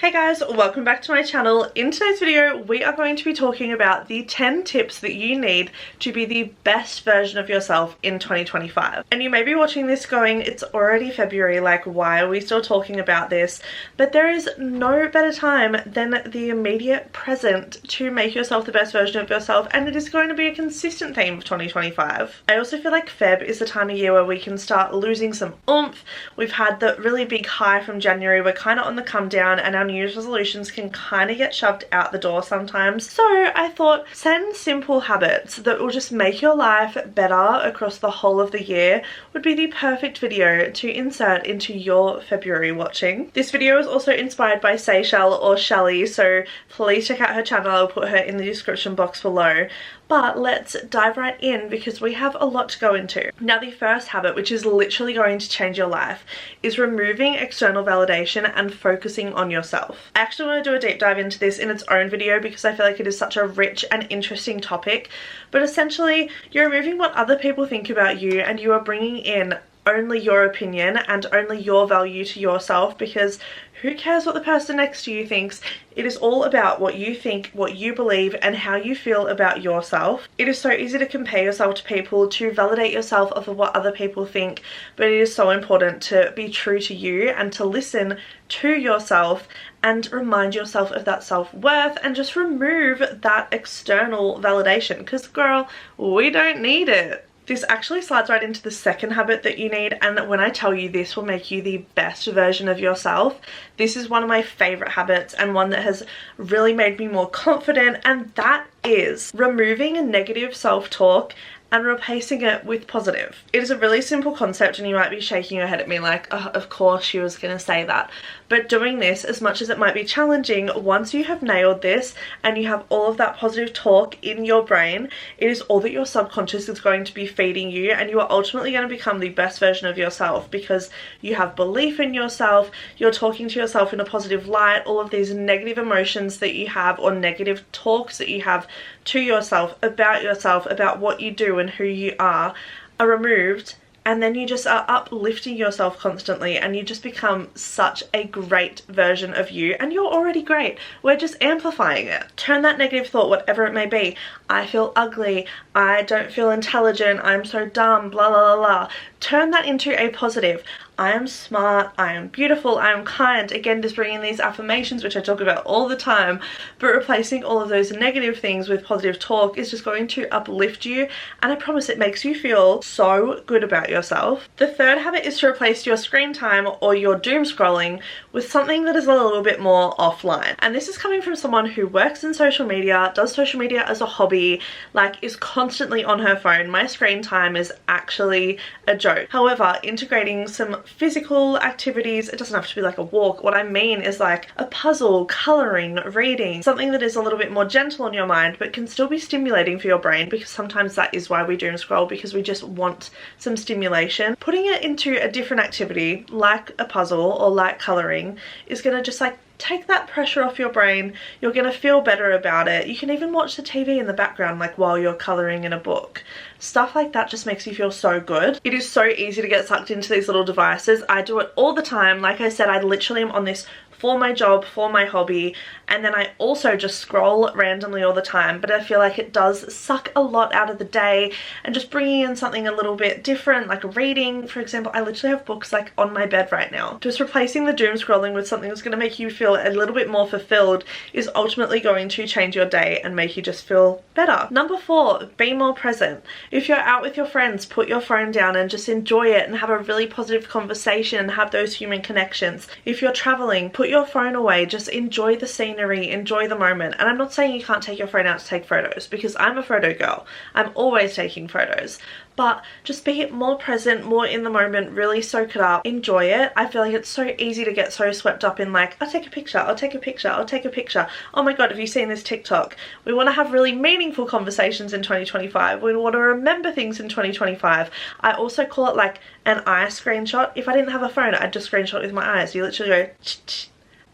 Hey guys, welcome back to my channel. In today's video, we are going to be talking about the 10 tips that you need to be the best version of yourself in 2025. And you may be watching this going, it's already February, like why are we still talking about this? But there is no better time than the immediate present to make yourself the best version of yourself, and it is going to be a consistent theme of 2025. I also feel like Feb is the time of year where we can start losing some oomph. We've had the really big high from January, we're kind of on the come down, and our New Year's resolutions can kind of get shoved out the door sometimes. So I thought 10 simple habits that will just make your life better across the whole of the year would be the perfect video to insert into your February watching. This video is also inspired by Seashell or Shelly, so please check out her channel. I'll put her in the description box below. But let's dive right in because we have a lot to go into. Now, the first habit, which is literally going to change your life, is removing external validation and focusing on yourself. I actually want to do a deep dive into this in its own video because I feel like it is such a rich and interesting topic. But essentially, you're removing what other people think about you and you are bringing in only your opinion and only your value to yourself, because who cares what the person next to you thinks? It is all about what you think, what you believe, and how you feel about yourself. It is so easy to compare yourself to people, to validate yourself off of what other people think, but it is so important to be true to you and to listen to yourself and remind yourself of that self-worth and just remove that external validation, because girl, we don't need it. This actually slides right into the second habit that you need, and when I tell you this will make you the best version of yourself, this is one of my favorite habits and one that has really made me more confident, and that is removing negative self-talk and replacing it with positive. It is a really simple concept and you might be shaking your head at me like, oh, of course she was gonna say that. But doing this, as much as it might be challenging, once you have nailed this and you have all of that positive talk in your brain, it is all that your subconscious is going to be feeding you, and you are ultimately going to become the best version of yourself because you have belief in yourself, you're talking to yourself in a positive light, all of these negative emotions that you have or negative talks that you have to yourself, about what you do and who you are removed, and then you just are uplifting yourself constantly and you just become such a great version of you, and you're already great. We're just amplifying it. Turn that negative thought, whatever it may be, I feel ugly, I don't feel intelligent, I'm so dumb, blah blah blah blah, turn that into a positive. I am smart, I am beautiful, I am kind. Again, just bringing these affirmations, which I talk about all the time, but replacing all of those negative things with positive talk is just going to uplift you, and I promise it makes you feel so good about yourself. The third habit is to replace your screen time or your doom scrolling with something that is a little bit more offline. And this is coming from someone who works in social media, does social media as a hobby, like is constantly on her phone. My screen time is actually a joke. However, integrating some physical activities, it doesn't have to be like a walk. What I mean is like a puzzle, coloring, reading, something that is a little bit more gentle on your mind but can still be stimulating for your brain, because sometimes that is why we doom scroll, because we just want some stimulation. Putting it into a different activity like a puzzle or like coloring is going to just like take that pressure off your brain. You're going to feel better about it. You can even watch the TV in the background like while you're coloring in a book. Stuff like that just makes you feel so good. It is so easy to get sucked into these little devices. I do it all the time. Like I said, I literally am on this for my job, for my hobby, and then I also just scroll randomly all the time, but I feel like it does suck a lot out of the day, and just bringing in something a little bit different, like reading, for example. I literally have books like on my bed right now. Just replacing the doom scrolling with something that's going to make you feel a little bit more fulfilled is ultimately going to change your day and make you just feel better. Number 4, be more present. If you're out with your friends, put your phone down and just enjoy it and have a really positive conversation and have those human connections. If you're traveling, put your phone away, just enjoy the scenery, enjoy the moment. And I'm not saying you can't take your phone out to take photos, because I'm a photo girl. I'm always taking photos. But just be more present, more in the moment, really soak it up, enjoy it. I feel like it's so easy to get so swept up in like, I'll take a picture, I'll take a picture, I'll take a picture. Oh my god, have you seen this TikTok? We want to have really meaningful conversations in 2025. We want to remember things in 2025. I also call it like an eye screenshot. If I didn't have a phone, I'd just screenshot with my eyes. You literally go,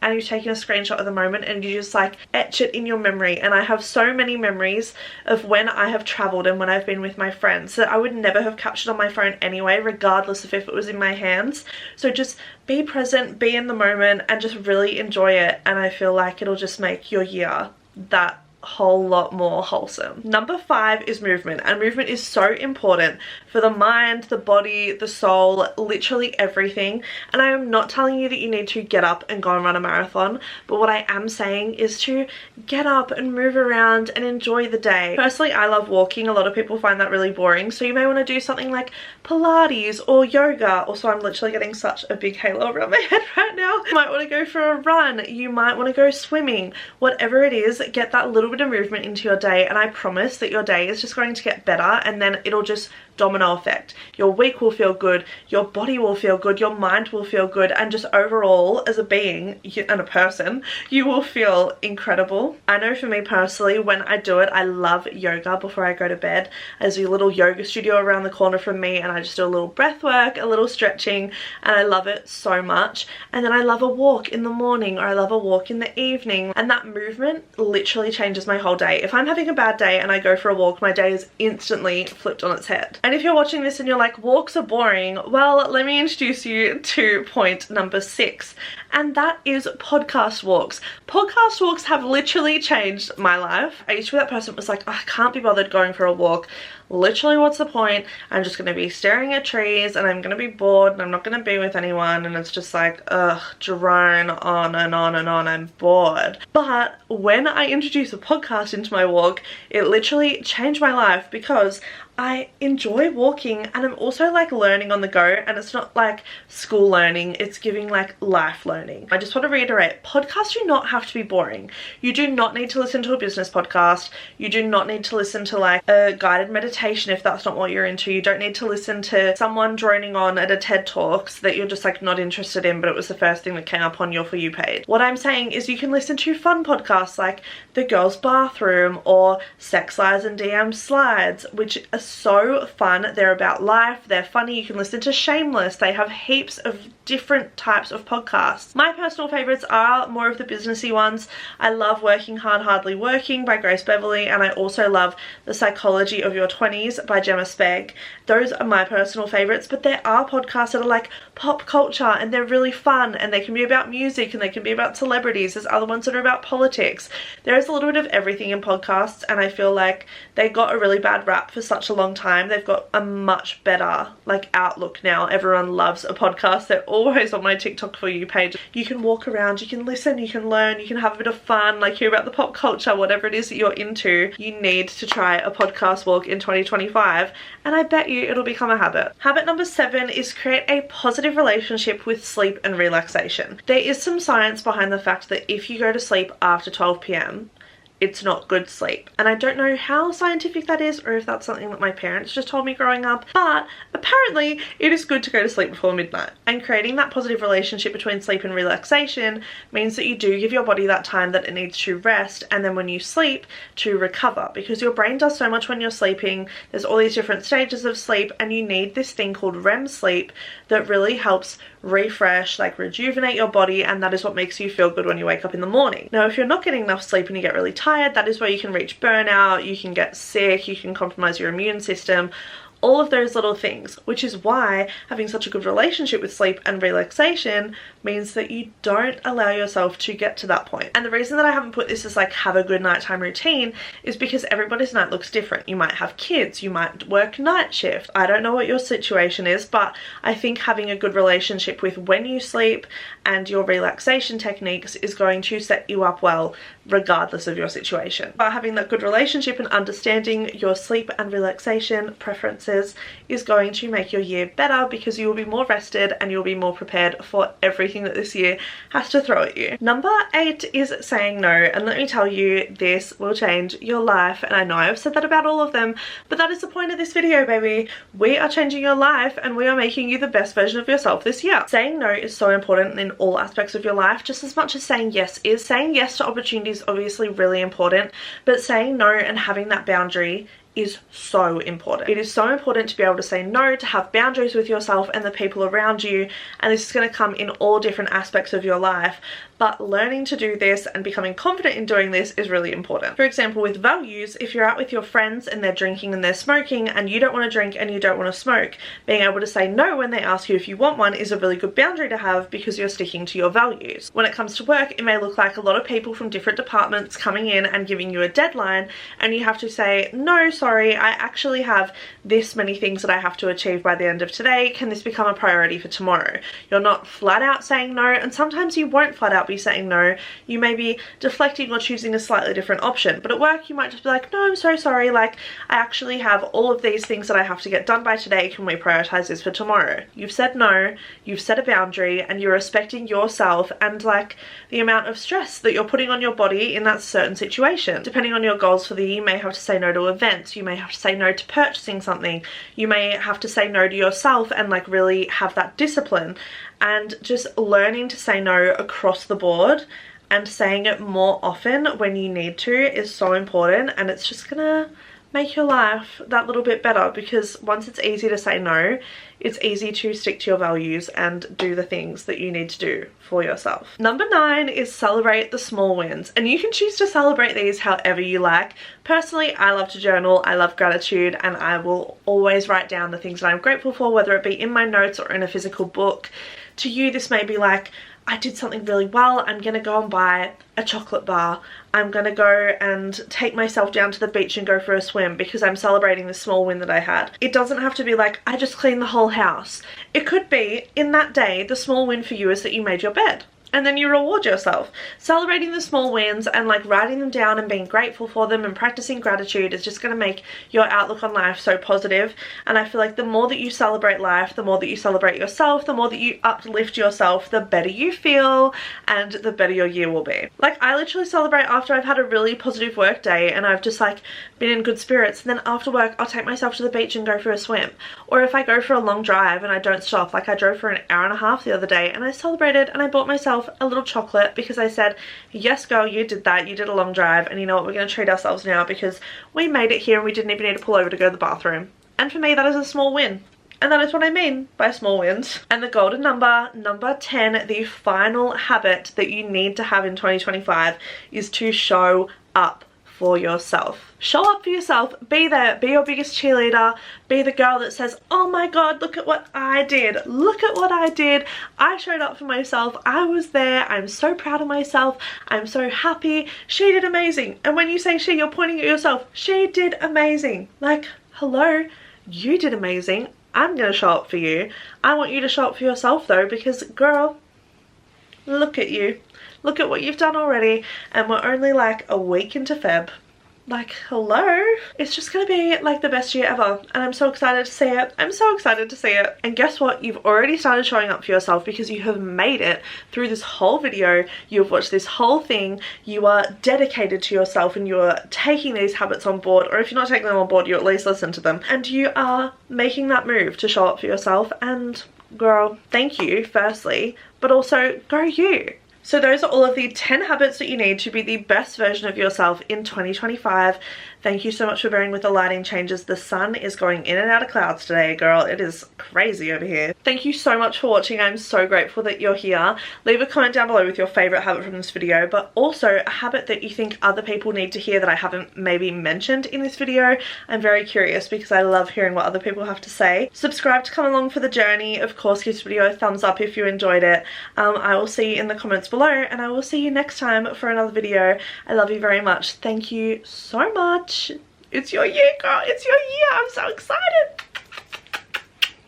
and you've taken a screenshot of the moment and you just like etch it in your memory. And I have so many memories of when I have traveled and when I've been with my friends that I would never have captured on my phone anyway, regardless of if it was in my hands. So just be present, be in the moment, and just really enjoy it, and I feel like it'll just make your year that whole lot more wholesome. Number 5 is movement, and movement is so important for the mind, the body, the soul, literally everything. And I am not telling you that you need to get up and go and run a marathon, but what I am saying is to get up and move around and enjoy the day. Personally, I love walking. A lot of people find that really boring, so you may want to do something like Pilates or yoga. Also, I'm literally getting such a big halo around my head right now. You might want to go for a run, you might want to go swimming. Whatever it is, get that little bit of movement into your day, and I promise that your day is just going to get better, and then it'll just domino effect. Your week will feel good, your body will feel good, your mind will feel good, and just overall as a being and a person, you will feel incredible. I know for me personally, when I do it, I love yoga before I go to bed. There's a little yoga studio around the corner from me, and I just do a little breath work, a little stretching, and I love it so much. And then I love a walk in the morning, or I love a walk in the evening, and that movement literally changes my whole day. If I'm having a bad day and I go for a walk, my day is instantly flipped on its head. And if you're watching this and you're like, walks are boring, well, let me introduce you to point number 6, and that is podcast walks. Podcast walks have literally changed my life. I used to be that person that was like, oh, I can't be bothered going for a walk. Literally, what's the point? I'm just going to be staring at trees and I'm going to be bored and I'm not going to be with anyone, and it's just like, ugh, drone on and on and on, I'm bored. But when I introduced a podcast into my walk, it literally changed my life, because I enjoy walking and I'm also like learning on the go, and it's not like school learning, it's giving like life learning. I just want to reiterate, podcasts do not have to be boring. You do not need to listen to a business podcast. You do not need to listen to like a guided meditation if that's not what you're into. You don't need to listen to someone droning on at a TED Talks that you're just like not interested in, but it was the first thing that came up on your For You page. What I'm saying is you can listen to fun podcasts like The Girl's Bathroom or Sex Lies and DM Slides, which are so fun. They're about life, they're funny. You can listen to Shameless. They have heaps of different types of podcasts. My personal favorites are more of the businessy ones. I love Working Hard, Hardly Working by Grace Beverly, and I also love The Psychology of Your 20s by Gemma Speg. Those are my personal favorites, but there are podcasts that are like pop culture and they're really fun, and they can be about music and they can be about celebrities. There's other ones that are about politics. There is a little bit of everything in podcasts, and I feel like they got a really bad rap for such a long time. They've got a much better like outlook now. Everyone loves a podcast. They're always on my TikTok For You page. You can walk around, you can listen, you can learn, you can have a bit of fun, like hear about the pop culture, whatever it is that you're into. You need to try a podcast walk in 2025, and I bet you it'll become a habit. Habit number 7 is create a positive relationship with sleep and relaxation. There is some science behind the fact that if you go to sleep after 12 p.m, it's not good sleep. And I don't know how scientific that is, or if that's something that my parents just told me growing up, but apparently it is good to go to sleep before midnight. And creating that positive relationship between sleep and relaxation means that you do give your body that time that it needs to rest, and then when you sleep, to recover, because your brain does so much when you're sleeping. There's all these different stages of sleep, and you need this thing called REM sleep that really helps refresh, like rejuvenate your body, and that is what makes you feel good when you wake up in the morning. Now, if you're not getting enough sleep and you get really tired, that is where you can reach burnout, you can get sick, you can compromise your immune system, all of those little things, which is why having such a good relationship with sleep and relaxation means that you don't allow yourself to get to that point. And the reason that I haven't put this as like have a good nighttime routine is because everybody's night looks different. You might have kids, you might work night shift. I don't know what your situation is, but I think having a good relationship with when you sleep and your relaxation techniques is going to set you up well regardless of your situation. But having that good relationship and understanding your sleep and relaxation preferences is going to make your year better, because you will be more rested and you'll be more prepared for everything that this year has to throw at you. Number 8 is saying no, and let me tell you, this will change your life. And I know I've said that about all of them, but that is the point of this video, baby. We are changing your life and we are making you the best version of yourself this year. Saying no is so important in all aspects of your life, just as much as saying yes is. Saying yes to opportunities obviously really important, but saying no and having that boundary is so important. It is so important to be able to say no, to have boundaries with yourself and the people around you, and this is going to come in all different aspects of your life. but learning to do this and becoming confident in doing this is really important. For example, with values, if you're out with your friends and they're drinking and they're smoking and you don't want to drink and you don't want to smoke, being able to say no when they ask you if you want one is a really good boundary to have because you're sticking to your values. When it comes to work, it may look like a lot of people from different departments coming in and giving you a deadline, and you have to say, no, sorry, I actually have this many things that I have to achieve by the end of today. Can this become a priority for tomorrow? You're not flat out saying no, and sometimes you won't flat out be saying no. You may be deflecting or choosing a slightly different option, but at work you might just be like, no, I'm so sorry, like I actually have all of these things that I have to get done by today. Can we prioritize this for tomorrow? You've said no, you've set a boundary, and you're respecting yourself and like the amount of stress that you're putting on your body in that certain situation. Depending on your goals for the year, you may have to say no to events, you may have to say no to purchasing something, you may have to say no to yourself and like really have that discipline. And just learning to say no across the board and saying it more often when you need to is so important, and it's just gonna make your life that little bit better, because once it's easy to say no, it's easy to stick to your values and do the things that you need to do for yourself. Number 9 is celebrate the small wins, and you can choose to celebrate these however you like. Personally, I love to journal, I love gratitude, and I will always write down the things that I'm grateful for, whether it be in my notes or in a physical book. To you, this may be like, I did something really well, I'm gonna go and buy a chocolate bar. I'm gonna go and take myself down to the beach and go for a swim because I'm celebrating the small win that I had. It doesn't have to be like, I just cleaned the whole house. It could be, in that day, the small win for you is that you made your bed. And then you reward yourself. Celebrating the small wins and like writing them down and being grateful for them and practicing gratitude is just going to make your outlook on life so positive. And I feel like the more that you celebrate life, the more that you celebrate yourself, the more that you uplift yourself, the better you feel and the better your year will be. Like I literally celebrate after I've had a really positive work day and I've just like been in good spirits, and then after work I'll take myself to the beach and go for a swim. Or if I go for a long drive and I don't stop, like I drove for an hour and a half the other day and I celebrated and I bought myself a little chocolate because I said, yes girl, you did that, you did a long drive, and you know what, we're going to treat ourselves now because we made it here and we didn't even need to pull over to go to the bathroom. And for me that is a small win. And that is what I mean by small wins. And the golden number, number 10, the final habit that you need to have in 2025 is to show up for yourself. Show up for yourself, be there, be your biggest cheerleader, be the girl that says, oh my god, look at what I did, look at what I did, I showed up for myself, I was there, I'm so proud of myself, I'm so happy, she did amazing. And when you say she, you're pointing at yourself, she did amazing. Like, hello, you did amazing, I'm gonna show up for you. I want you to show up for yourself though, because girl, look at you. Look at what you've done already, and we're only like a week into Feb. Like, hello? It's just gonna be like the best year ever, and I'm so excited to see it. I'm so excited to see it. And guess what? You've already started showing up for yourself because you have made it through this whole video. You've watched this whole thing. You are dedicated to yourself and you are taking these habits on board, or if you're not taking them on board, you at least listen to them. And you are making that move to show up for yourself, and girl, thank you, firstly, but also go you. So those are all of the 10 habits that you need to be the best version of yourself in 2025. Thank you so much for bearing with the lighting changes. The sun is going in and out of clouds today, girl. It is crazy over here. Thank you so much for watching. I'm so grateful that you're here. Leave a comment down below with your favorite habit from this video, but also a habit that you think other people need to hear that I haven't maybe mentioned in this video. I'm very curious because I love hearing what other people have to say. Subscribe to come along for the journey. Of course, give this video a thumbs up if you enjoyed it. I will see you in the comments below, and I will see you next time for another video. I love you very much. Thank you so much. It's your year, girl. It's your year. I'm so excited.